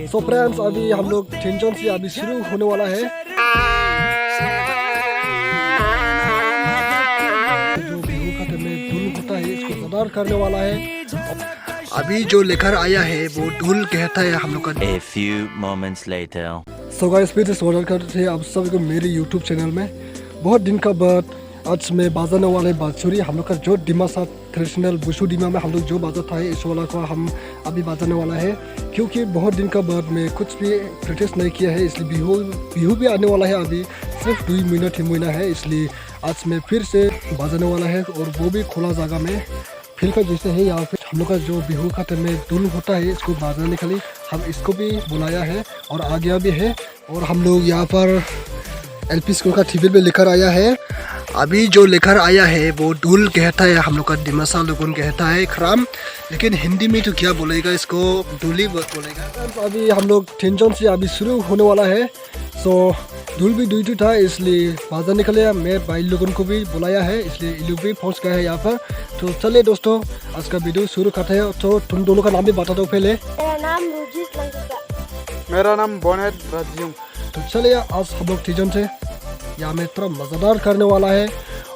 So friends, अभी हम लोग टेंशन से अभी शुरू होने वाला है। जो बिहू खाते में धुल होता है, इसको सदार करने वाला है। अभी जो लेकर आया है वो धुल कहता है हम लोग का। A few moments later. So guys, फिर से स्वागत करते हैं आप सभी को मेरे यूट्यूब चैनल में। बहुत दिन का बाद आज मैं बजाने वाले बांसुरी, हम लोग का जो डिमासा ट्रेडिशनल बुशु डिमा में हम लोग जो बाजा था इस वाला को हम अभी बजाने वाला है। क्योंकि बहुत दिन का बाद मैं कुछ भी प्रैक्टिस नहीं किया है, इसलिए बिहू भी आने वाला है। अभी सिर्फ 2 मिनट ही महीना है, इसलिए आज मैं फिर से बजाने वाला है, और वो भी खुला जगह में फील्ड का जैसे है। यहाँ पे हम लोग का जो बिहू खाते में धुन होता है, इसको बजाने के लिए हम इसको भी बुलाया है और आ गया भी है। और हम लोग यहाँ पर एलपी स्कूल का टीवी में लेकर आया है। अभी जो लेकर आया है वो ढोल कहता है, हम लोग का दिमासा लोगों कहता है खराम, लेकिन हिंदी में तो क्या बोलेगा, इसको ढोली बोलेगा। अभी हम लोग टेंशन से अभी शुरू होने वाला है। सो ढोल भी दुई था, इसलिए बाजा निकले। मैं भाई लोगों को भी बुलाया है, इसलिए ये लोग भी पहुँच गए हैं यहाँ पर। तो चलिए दोस्तों, आज का वीडियो शुरू करते हैं। तो तुम दोनों का नाम भी बता दो पहले। मेरा नाम रुजित लंका। मेरा नाम बोनेट राजियम। तो चलिए, आज हम लोग टीजन से यहाँ में थोड़ा मज़ेदार करने वाला है।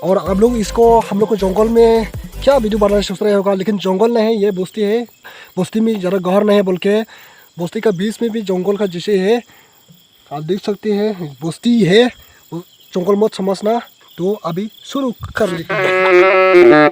और आप लोग इसको हम लोग को जंगल में क्या वीडियो बनाना सोच रहे होगा, लेकिन जंगल नहीं है, ये बस्ती है। बस्ती में ज़रा गहर नहीं है, बोल के बस्ती का बीच में भी जंगल का जैसे है, आप देख सकते हैं। बस्ती है, जंगल मत समझना। तो अभी शुरू कर लेते हैं।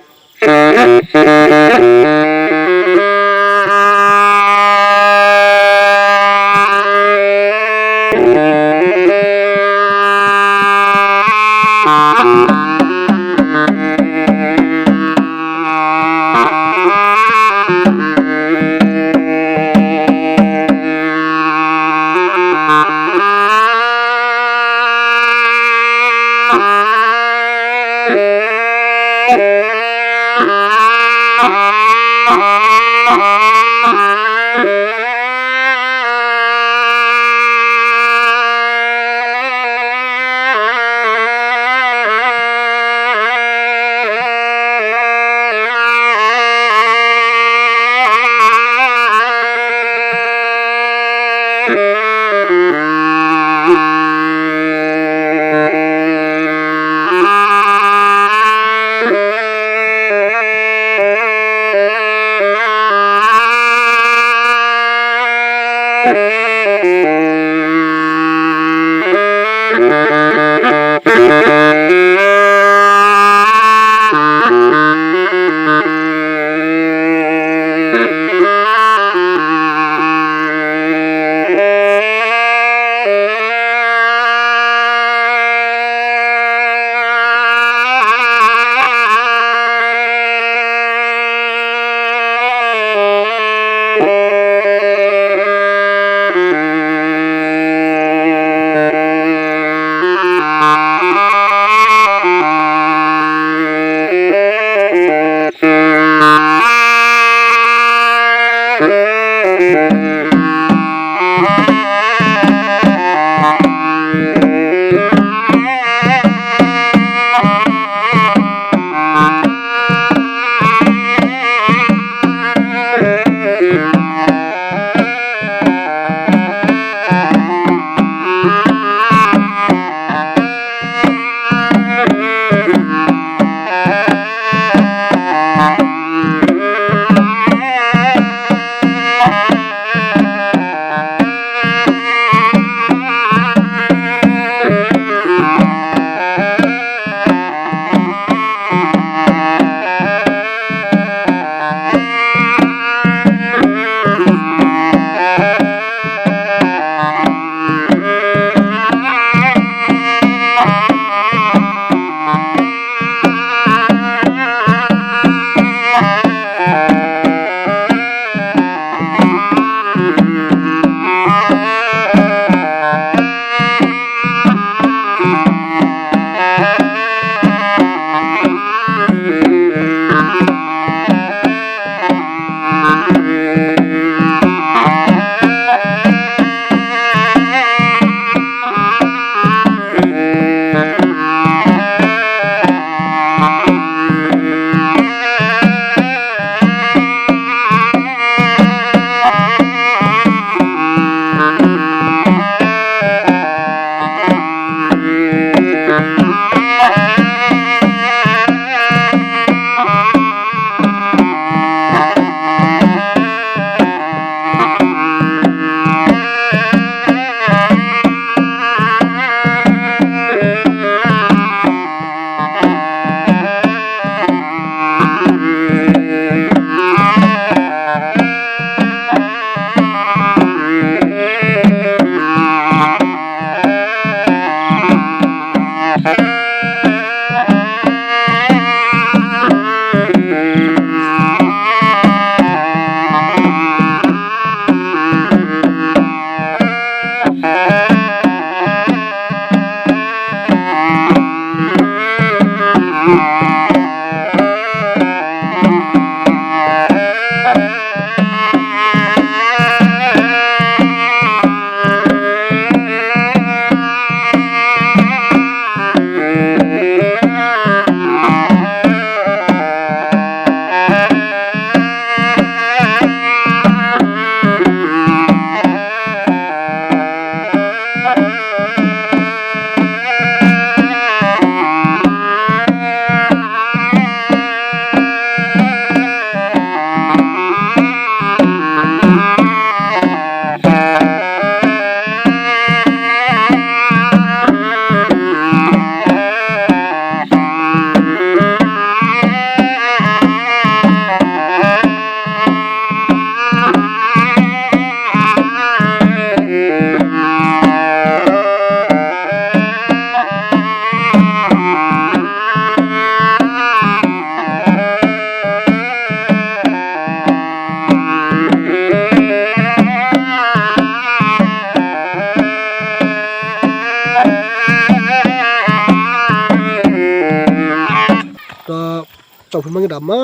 चौफिन मंगे दामा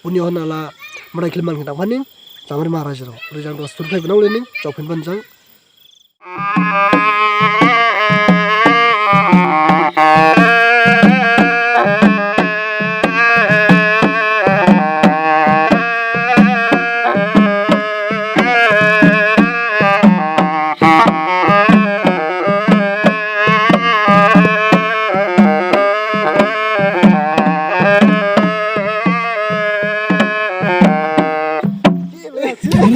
पुनि होनाला मराय खिलमान के दाफानिं जामारि महाराजराव रिजां दस तुरफाय बनाव लेनिं चौफिन बनजां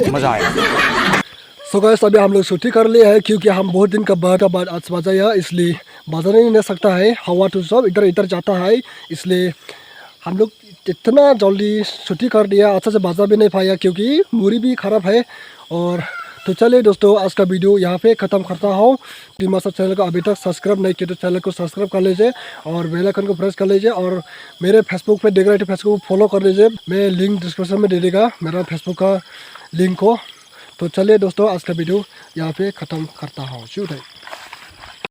मजा आया। सो गाइस अभी हम लोग छुट्टी कर लिए हैं क्योंकि हम बहुत दिन का बाद आज बजाया इसलिए बजा नहीं ले सकता है हवा तो सब इधर इधर जाता है इसलिए हम लोग इतना जल्दी छुट्टी कर दिया अच्छा से बजा भी नहीं पाया क्योंकि मुरी भी ख़राब है। और तो चलिए दोस्तों आज का वीडियो यहाँ पे ख़त्म करता हूँ। डिमासा चैनल को अभी तक सब्सक्राइब नहीं किया तो चैनल को सब्सक्राइब कर लीजिए और बेल आइकन को प्रेस कर लीजिए और मेरे फेसबुक पे देख रहे थे फेसबुक को फॉलो कर लीजिए। मैं लिंक डिस्क्रिप्शन में दे देगा मेरा फेसबुक का लिंक को। तो चलिए दोस्तों आज का वीडियो यहाँ पे ख़त्म करता हूँ।